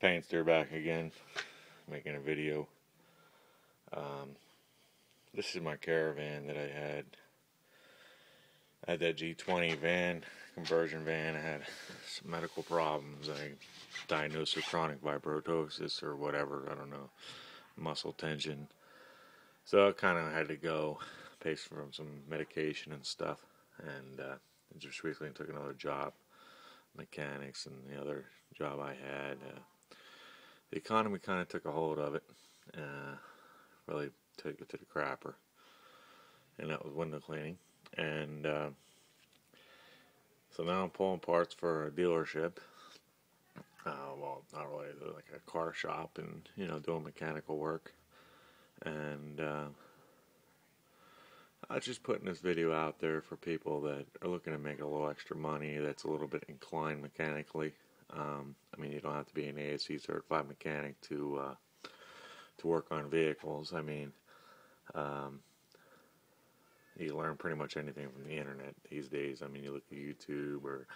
Painter back again, making a video. Um, this is my Caravan that I had. I had that G20 van, conversion van. I had some medical problems. I diagnosed with chronic fibrosis or whatever, I don't know, muscle tension. So I kind of had to go, pay for some medication and stuff. And just recently took another job, mechanics, and the other job I had. The economy kind of took a hold of it. Really took it to the crapper. And that was window cleaning. And so now I'm pulling parts for a dealership. Well, not really, like a car shop, and doing mechanical work. And I was just putting this video out there for people that are looking to make a little extra money, that's a little bit inclined mechanically. I mean, you don't have to be an ASE certified mechanic to work on vehicles. I mean, you learn pretty much anything from the internet these days. I mean, you look at YouTube or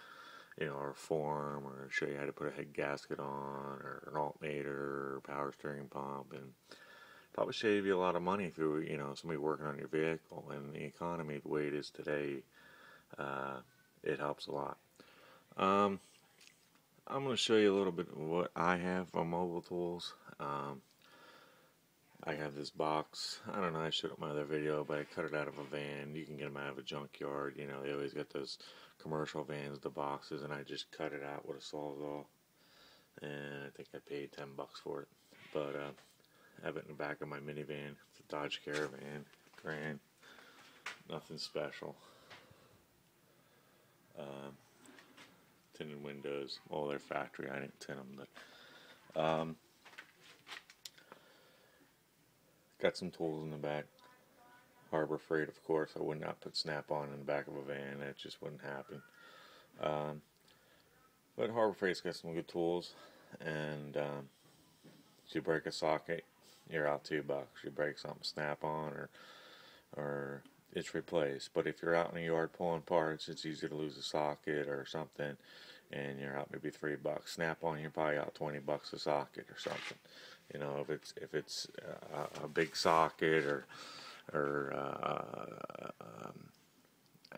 or a forum, or show you how to put a head gasket on, or an alternator, or power steering pump, and probably save you a lot of money through somebody working on your vehicle. And the economy, the way it is today, it helps a lot. I'm going to show you a little bit of what I have on mobile tools. I have this box. I don't know, I showed it in my other video, but I cut it out of a van. You can get them out of a junkyard. They always got those commercial vans, the boxes, and I just cut it out with a Sawzall. And I think I paid $10 for it. But I have it in the back of my minivan. It's a Dodge Caravan. Grand. Nothing special. Tinted windows. Well, they're factory. I didn't tint them, but got some tools in the back. Harbor Freight, of course. I would not put Snap-on in the back of a van. That just wouldn't happen. But Harbor Freight's got some good tools. And if you break a socket, you're out $2. You break something Snap-on, or it's replaced. But if you're out in the yard pulling parts, it's easy to lose a socket or something, and you're out maybe $3. Snap-on, you're probably out $20 a socket or something. If it's a big socket, or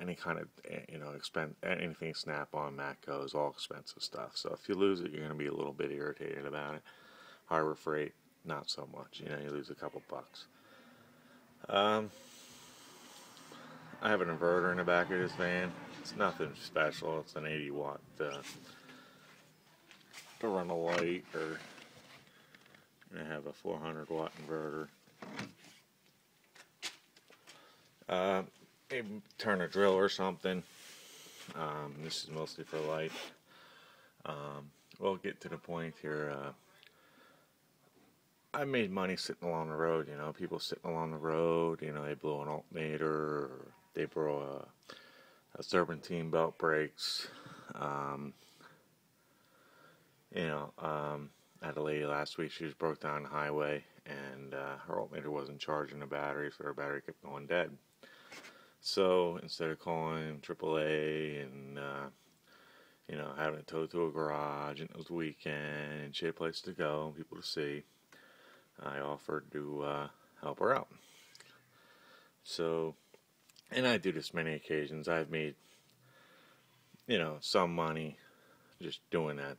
any kind of anything Snap-on, Matco's, all expensive stuff. So if you lose it, you're going to be a little bit irritated about it. Harbor Freight, not so much. You lose a couple bucks. I have an inverter in the back of this van. It's nothing special. It's an 80 watt to run a light, or I have a 400 watt inverter. Maybe turn a drill or something. This is mostly for light. We'll get to the point here. I made money sitting along the road. People sitting along the road. They blow an alternator, or they blow a serpentine belt brakes. I had a lady last week. She was broke down the highway, and her alternator wasn't charging the battery, so her battery kept going dead. So instead of calling AAA and having it towed to a garage, and it was the weekend, and she had a place to go, and people to see, I offered to help her out. So, and I do this many occasions. I've made some money just doing that.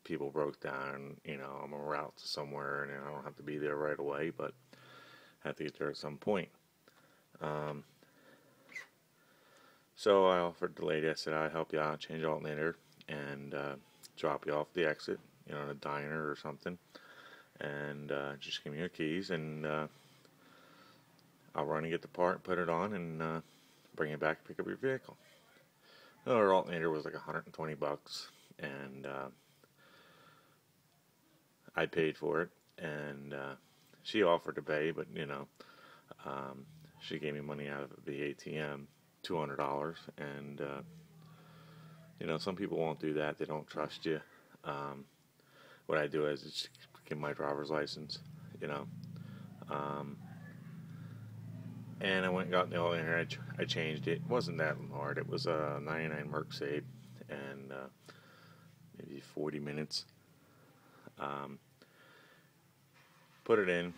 People broke down. I'm en route to somewhere, and I don't have to be there right away, but I have to get there at some point. So I offered the lady, I said, I'd help you out, change alternator, and drop you off the exit, in a diner or something, and just give me your keys, and I'll run and get the part, put it on, and bring it back and pick up your vehicle. Her alternator was like $120, and I paid for it, and she offered to pay, but she gave me money out of the ATM, $200, and some people won't do that. They don't trust you. What I do is just give my driver's license, and I went and got the alternator. I changed it. It wasn't that hard. It was a 99 Merc Save, and maybe 40 minutes. Put it in.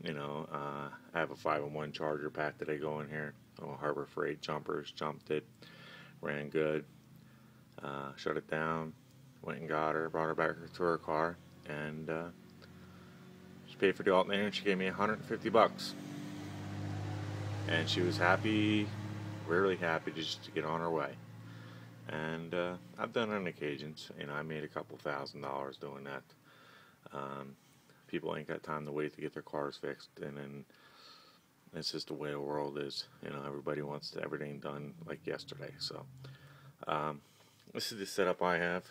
I have a 5-in-1 charger pack that I go in here. Harbor Freight jumpers, jumped it, ran good. Shut it down, went and got her, brought her back to her car, and she paid for the alternator, and she gave me $150. And she was happy, really happy just to get on her way. And I've done it on occasions. I made a couple $1,000s doing that. People ain't got time to wait to get their cars fixed, and then it's just the way the world is. Everybody wants everything done like yesterday. So this is the setup I have.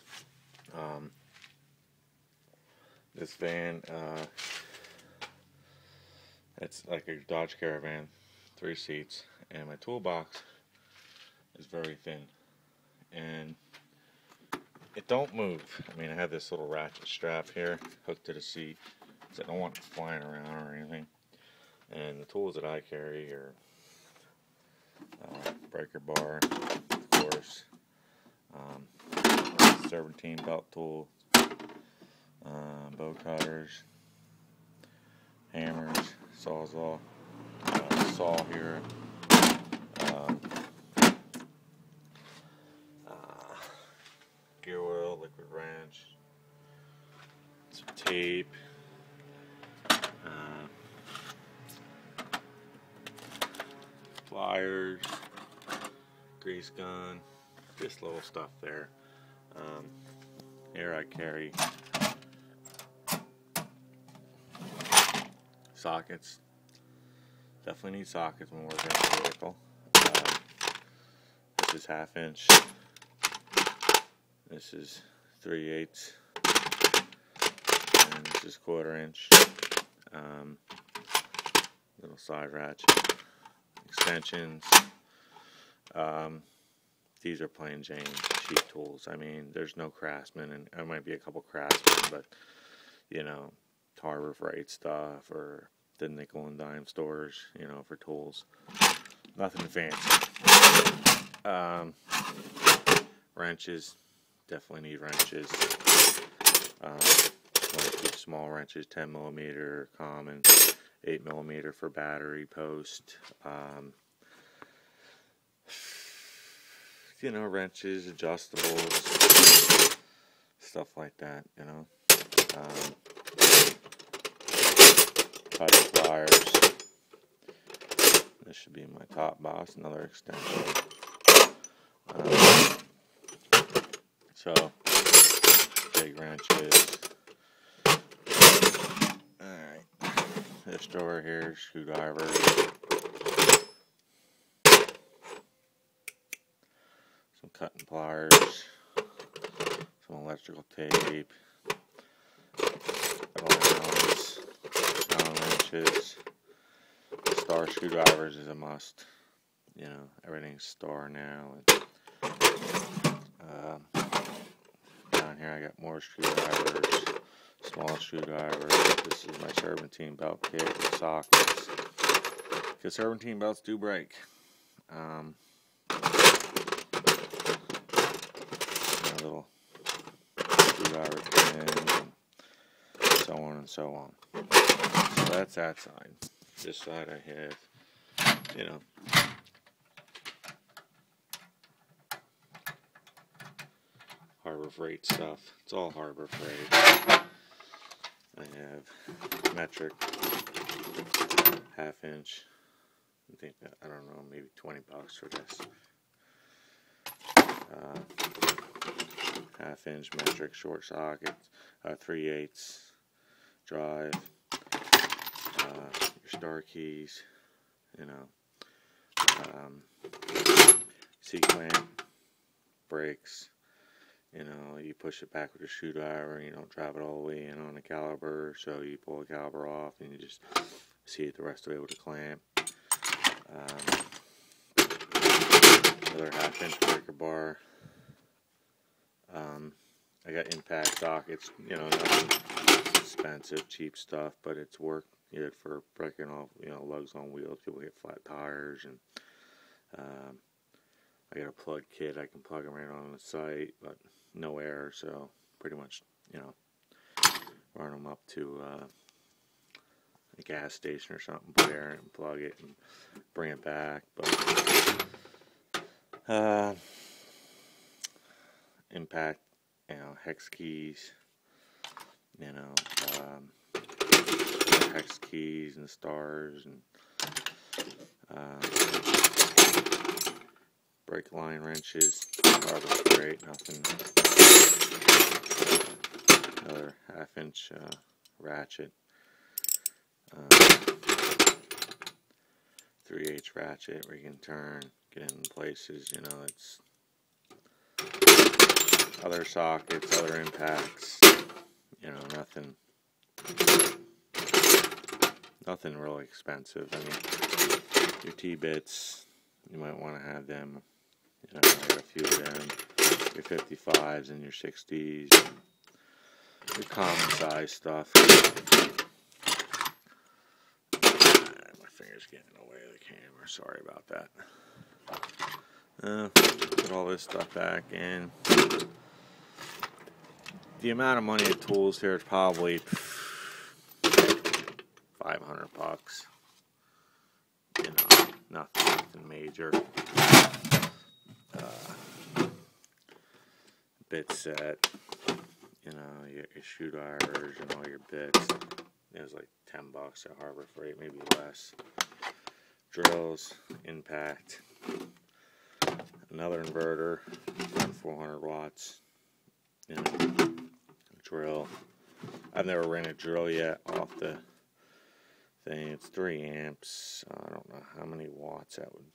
This van, it's like a Dodge Caravan, 3 seats, and my toolbox is very thin, and it don't move. I have this little ratchet strap here hooked to the seat, so I don't want it flying around or anything. And the tools that I carry are breaker bar, of course, serpentine belt tool, bow cutters, hammers, sawzall, saw here, gear oil, liquid wrench, some tape, pliers, grease gun, just little stuff there. Here I carry sockets. Definitely need sockets when working on the vehicle. This is 1/2 inch. This is 3/8, and this is 1/4 inch. Little side ratchet, extensions. These are plain Jane cheap tools. There's no Craftsman, and there might be a couple Craftsman, but Harbor Freight stuff or the nickel and dime stores, for tools. Nothing fancy. Wrenches, definitely need wrenches. Small wrenches, 10mm common, 8mm for battery post. Wrenches, adjustables, stuff like that. Cutting pliers. This should be my top box, another extension. So, big wrenches. Alright. This drawer here, screwdrivers. Some cutting pliers. Some electrical tape. Allen wrenches. Star screwdrivers is a must. Everything's star now. Down here I got more screwdrivers, small screwdrivers. This is my serpentine belt kit with sockets, because serpentine belts do break. A little screwdriver pin, and so on and so on. So that's that side. This side I have, Harbor Freight stuff. It's all Harbor Freight. I have metric, 1/2 inch. I think that, I don't know, maybe $20 for this. 1/2 inch metric short socket, 3/8 drive, your star keys, C-clamp, brakes. You push it back with a screwdriver and you don't drive it all the way in on the caliper, so you pull the caliper off and you just see it the rest of the way with a clamp. Another 1/2 inch breaker bar. I got impact sockets, nothing expensive, cheap stuff, but it's work good for breaking off, lugs on wheels. People get flat tires, and I got a plug kit. I can plug them right on the site, but no air, so pretty much, run them up to a gas station or something, put air in it and plug it and bring it back. But impact, hex keys, hex keys and stars, and brake line wrenches, Caravan Frieght, nothing. Another 1/2-inch ratchet, 3/8 ratchet where you can turn, get in places. It's other sockets, other impacts. Nothing really expensive. I mean, your T-bits, you might want to have them. I got a few of them. Your 55s and your 60s, and your common size stuff. My finger's getting in the way of the camera. Sorry about that. Put all this stuff back in. The amount of money of tools here is probably $500. Nothing major. Bit set, your screwdrivers and all your bits. It was like $10 at Harbor Freight, maybe less. Drills, impact, another inverter, 400 watts. Drill. I've never ran a drill yet off the thing. It's 3 amps. I don't know how many watts that would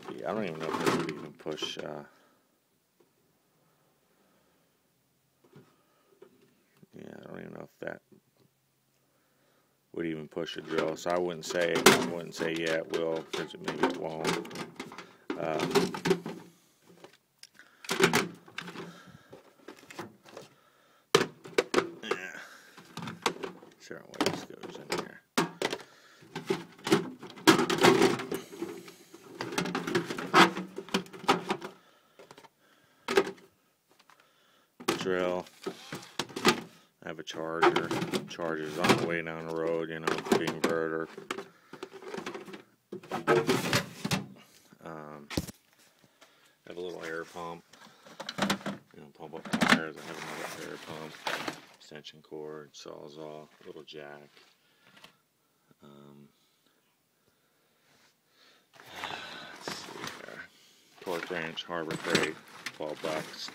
be. I don't even know if it would even push. I don't even know if that would even push a drill. So I wouldn't say yeah it will, because maybe it won't. Certain way this goes in here. Drill. I have a charger. Charger's on the way down the road, the inverter. I have a little air pump. Pump up tires. I have another air pump. Extension cord, sawzall, little jack. Let's see here. Torque wrench, Harbor Freight, $12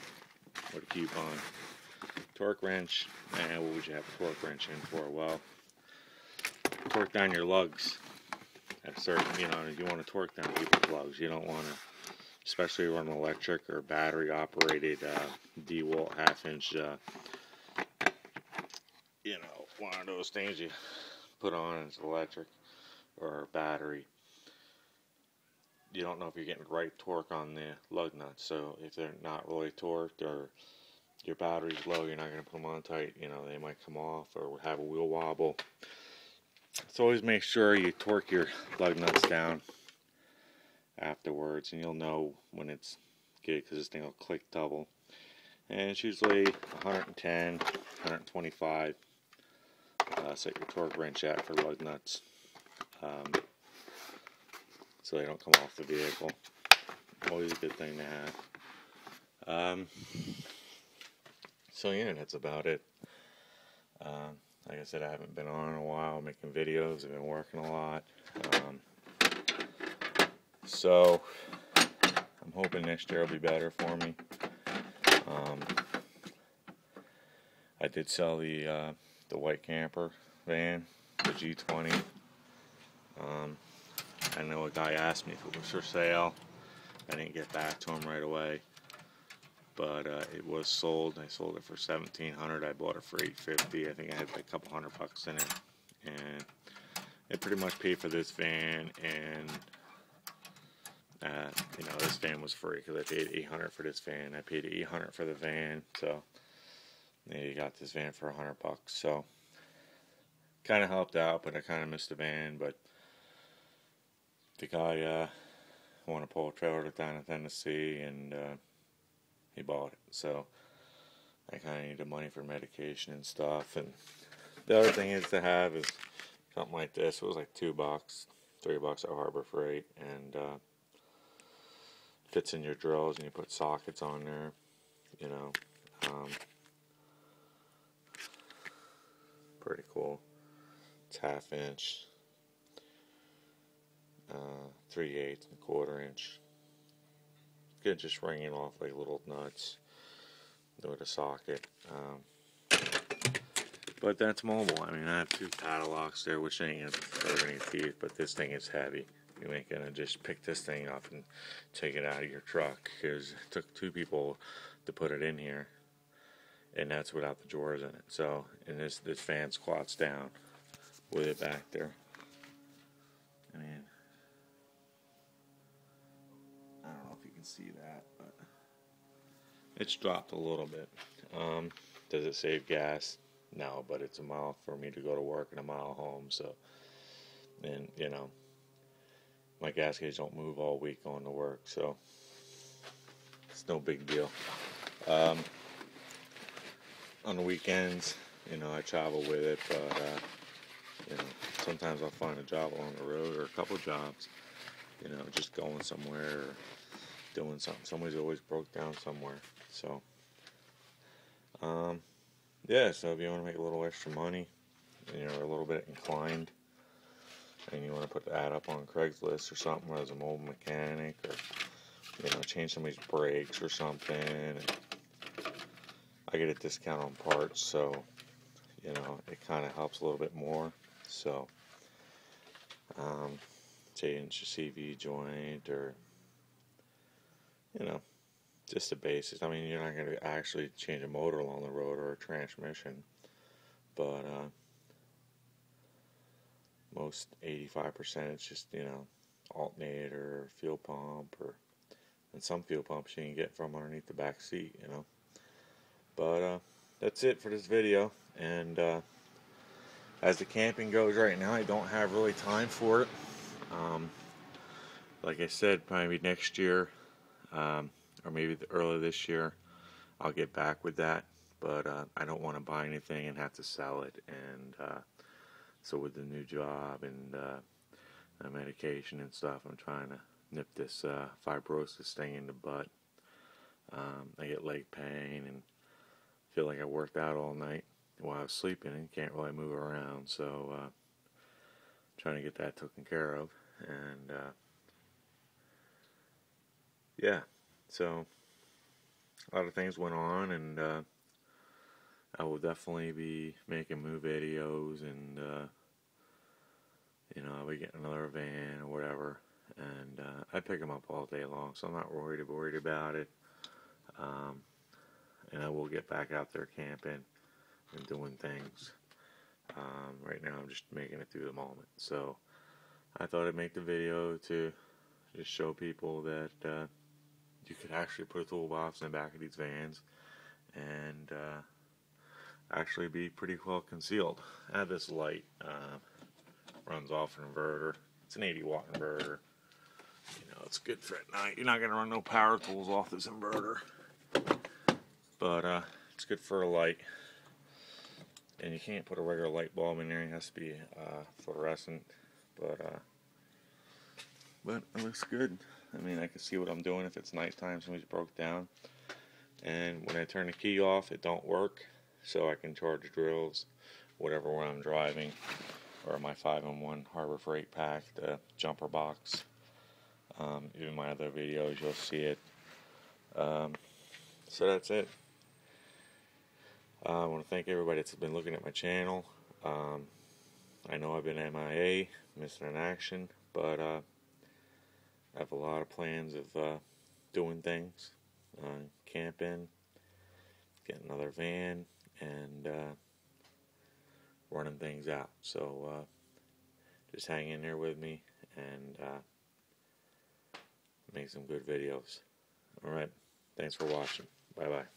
with a coupon. Torque wrench, what would you have a torque wrench in for? Well, torque down your lugs at a certain, you want to torque down people's lugs. You don't want to, especially run electric or battery operated DeWalt 1/2-inch, one of those things you put on as electric or battery. You don't know if you're getting the right torque on the lug nuts. So if they're not really torqued or your battery's low, you're not going to put them on tight. They might come off or have a wheel wobble. So always make sure you torque your lug nuts down afterwards, and you'll know when it's good, because this thing will click double. And it's usually 110, 125. Set your torque wrench at for lug nuts, so they don't come off the vehicle. Always a good thing to have. So yeah, that's about it. Like I said, I haven't been on in a while making videos. I've been working a lot. So I'm hoping next year will be better for me. I did sell the white camper van, the G20. I know a guy asked me if it was for sale. I didn't get back to him right away, but it was sold. I sold it for $1,700. I bought it for $850. I think I had like a couple $100 in it, and it pretty much paid for this van. And this van was free because I paid $800 for this van. I paid $800 for the van, so you got this van for $100. So kind of helped out, but I kind of missed the van. But the guy wanted to pull a trailer down in Tennessee, and he bought it. So I kind of need the money for medication and stuff. And the other thing is to have is something like this. It was like $2, $3 at Harbor Freight, and fits in your drills, and you put sockets on there, you know. Pretty cool. It's 1/2 inch, 3/8 and 1/4 inch. Good, just ringing off like little nuts with a socket. But that's mobile. I mean, I have 2 padlocks there, which ain't gonna hurt any teeth, but this thing is heavy. You ain't gonna just pick this thing up and take it out of your truck, because it took 2 people to put it in here, and that's without the drawers in it. So, and this fan squats down with it back there. I mean, I don't know if you can see that, but it's dropped a little bit. Does it save gas? No, but it's a mile for me to go to work and a mile home. So, and you know, my gas gauge don't move all week going to work, so it's no big deal. On the weekends, you know, I travel with it, but you know, sometimes I'll find a job along the road, or a couple jobs, you know, just going somewhere or doing something. Somebody's always broke down somewhere. So yeah, so if you want to make a little extra money and you're a little bit inclined and you want to put that up on Craigslist or something as a mobile mechanic, or you know, change somebody's brakes or something, and I get a discount on parts, so you know, it kind of helps a little bit more. So change your CV joint, or you know, just the basics. I mean, you're not going to actually change a motor along the road or a transmission, but most 85% it's just, you know, alternator or fuel pump, or and some fuel pumps you can get from underneath the back seat, you know. But that's it for this video. And as the camping goes right now, I don't have really time for it. Like I said, probably next year, or maybe early this year, I'll get back with that. But I don't want to buy anything and have to sell it. And so with the new job and medication and stuff, I'm trying to nip this fibrosis thing in the butt. I get leg pain and feel like I worked out all night while I was sleeping and can't really move around. So trying to get that taken care of. And yeah, so a lot of things went on, and I will definitely be making move videos, and you know, I'll be getting another van or whatever, and I pick them up all day long, so I'm not worried about it. And I will get back out there camping and doing things. Right now I'm just making it through the moment, so I thought I'd make the video to just show people that you could actually put a toolbox in the back of these vans and actually be pretty well concealed. I have this light, runs off an inverter. It's an 80-watt inverter. You know, it's good for at night. You're not going to run no power tools off this inverter, but it's good for a light. And you can't put a regular light bulb in there. It has to be fluorescent, but it looks good. I mean, I can see what I'm doing if it's nighttime, somebody's broke down. And when I turn the key off, it don't work, so I can charge drills, whatever, when I'm driving, or my 5-in-1 Harbor Freight pack, the jumper box. Even my other videos, you'll see it. So that's it. I want to thank everybody that's been looking at my channel. I know I've been MIA, missing in action, but I have a lot of plans of doing things, camping, getting another van, and running things out. So just hang in there with me and make some good videos. Alright, thanks for watching. Bye-bye.